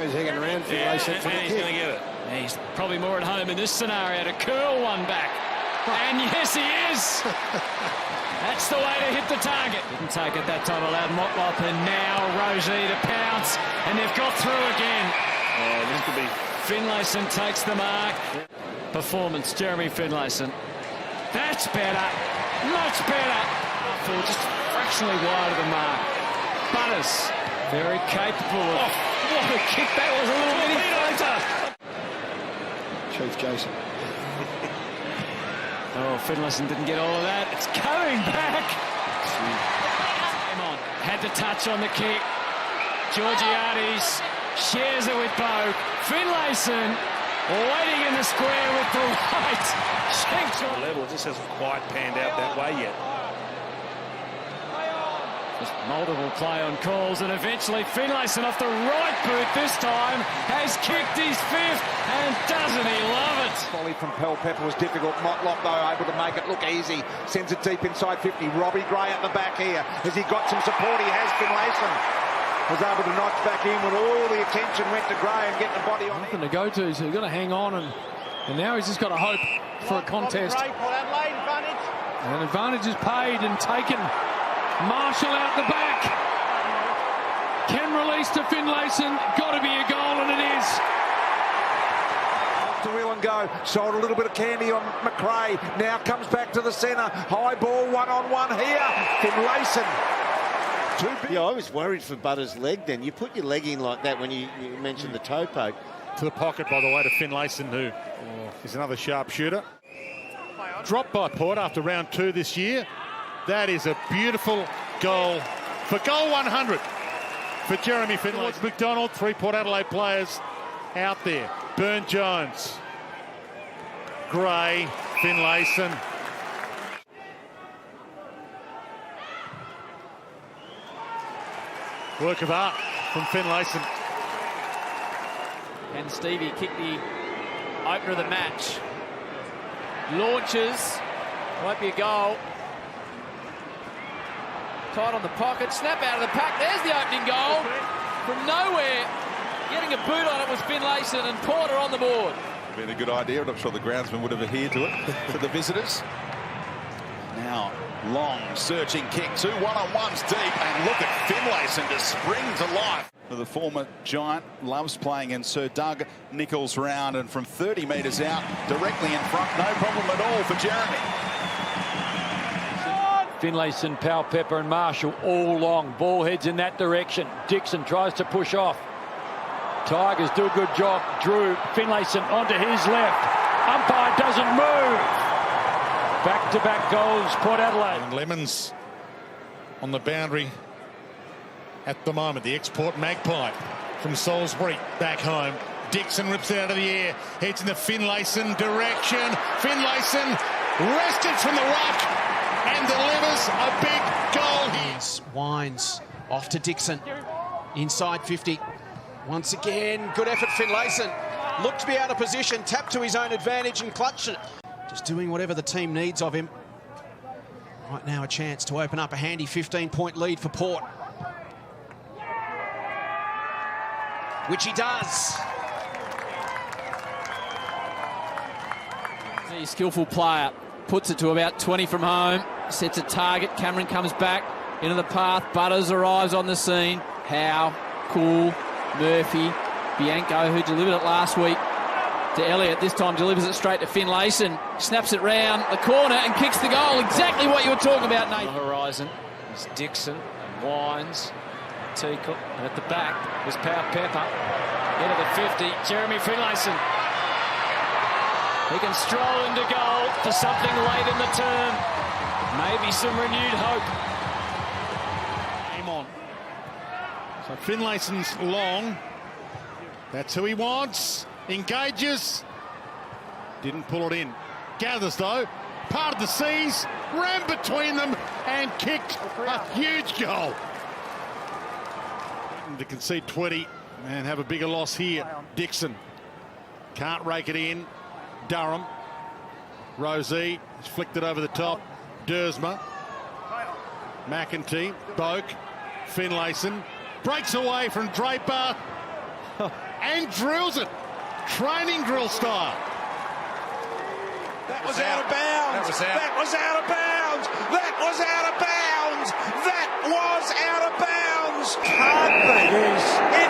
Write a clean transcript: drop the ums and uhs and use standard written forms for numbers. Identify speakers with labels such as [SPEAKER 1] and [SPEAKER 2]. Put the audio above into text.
[SPEAKER 1] He's hanging around for
[SPEAKER 2] and he's going to get it. He's probably more at home in this scenario to curl one back. And yes, he is. That's the way to hit the target. Didn't take it that time, allowed Motlop, and now Rosie to pounce, and they've got through again.
[SPEAKER 3] This could be.
[SPEAKER 2] Finlayson takes the mark. Performance, Jeremy Finlayson. That's better, much better. Just fractionally wide of the mark. Butters, very capable of. What a kick that was, a little mini floater.
[SPEAKER 1] Chief Jason.
[SPEAKER 2] Oh, Finlayson didn't get all of that. It's coming back. Come on, had the touch on the kick. Georgiades shares it with Bogue. Finlayson waiting in the square with the right.
[SPEAKER 3] Level just hasn't quite panned out that way yet.
[SPEAKER 2] Just multiple play on calls, and eventually Finlayson off the right boot this time has kicked his fifth, and doesn't he love it?
[SPEAKER 4] Volley from Pepper was difficult. Motlop, though, able to make it look easy. Sends it deep inside 50. Robbie Gray at the back here. Has he got some support? He has. Finlayson was able to notch back in when all the attention went to Gray and get the body on him.
[SPEAKER 1] Nothing to go to, so he's got to hang on, and now he's just got to hope for a contest. And advantage is paid and taken. Marshall out the back. Can release to Finlayson. Got to be a goal, and it is.
[SPEAKER 4] To wheel and go. Sold a little bit of candy on McRae. Now comes back to the centre. High ball, one-on-one here. Finlayson.
[SPEAKER 5] Yeah, I was worried for Butters' leg then. You put your leg in like that when you mentioned the toe poke.
[SPEAKER 3] To the pocket, by the way, to Finlayson, who is another sharp shooter. Dropped by Port after round 2 this year. That is a beautiful goal for goal 100 for Jeremy Finlayson. McDonald, 3 Port Adelaide players out there. Burn-Jones, Gray, Finlayson. Work of art from Finlayson.
[SPEAKER 6] And Stevie kicked the opener of the match. Launches. Won't be a goal. Tight on the pocket. Snap out of the pack. There's the opening goal. From nowhere. Getting a boot on it was Finlayson, and Porter on the board.
[SPEAKER 7] Been a good idea. I'm not sure the groundsman would have adhered to it for the visitors. Now, long searching kick. 2 one-on-ones deep, and look at Finlayson to spring to life. The former Giant loves playing in Sir Doug Nicholls' round, and from 30 metres out, directly in front, no problem at all for Jeremy.
[SPEAKER 8] Finlayson, Pepper and Marshall all long. Ball heads in that direction. Dixon tries to push off. Tigers do a good job. Drew Finlayson onto his left. Umpire doesn't move. Back-to-back goals, Port Adelaide.
[SPEAKER 3] And Lemons on the boundary at the moment. The export Magpie from Salisbury back home. Dixon rips it out of the air. Heads in the Finlayson direction. Finlayson wrested from the ruck and delivers a big goal.
[SPEAKER 9] Winds off to Dixon. Inside 50. Once again, good effort Finlayson. Looked to be out of position, tapped to his own advantage and clutched it. Just doing whatever the team needs of him. Right now a chance to open up a handy 15-point lead for Port. Which he does.
[SPEAKER 6] A skillful player. Puts it to about 20 from home. Sets a target. Cameron comes back into the path. Butters arrives on the scene. Howe, Cool, Murphy, Bianco, who delivered it last week to Elliott. This time delivers it straight to Finlayson. Snaps it round the corner and kicks the goal. Exactly what you were talking about, Nate.
[SPEAKER 2] On the horizon is Dixon and Wines. Teacock, and at the back was Pepper. Into the 50, Jeremy Finlayson. He can stroll into goal for something late in the term. Maybe some renewed hope.
[SPEAKER 3] Game on. So Finlayson's long. That's who he wants. Engages. Didn't pull it in. Gathers though. Part of the seas. Ran between them and kicked a huge goal. To concede 20 and have a bigger loss here. Dixon can't rake it in. Durham. Rosie has flicked it over the top. Dersma. McEntee. Boak. Finlayson. Breaks away from Draper. and drills it. Training drill style.
[SPEAKER 4] That was out of bounds. That was out of bounds. That was out of bounds. That was out of bounds. Hardly. It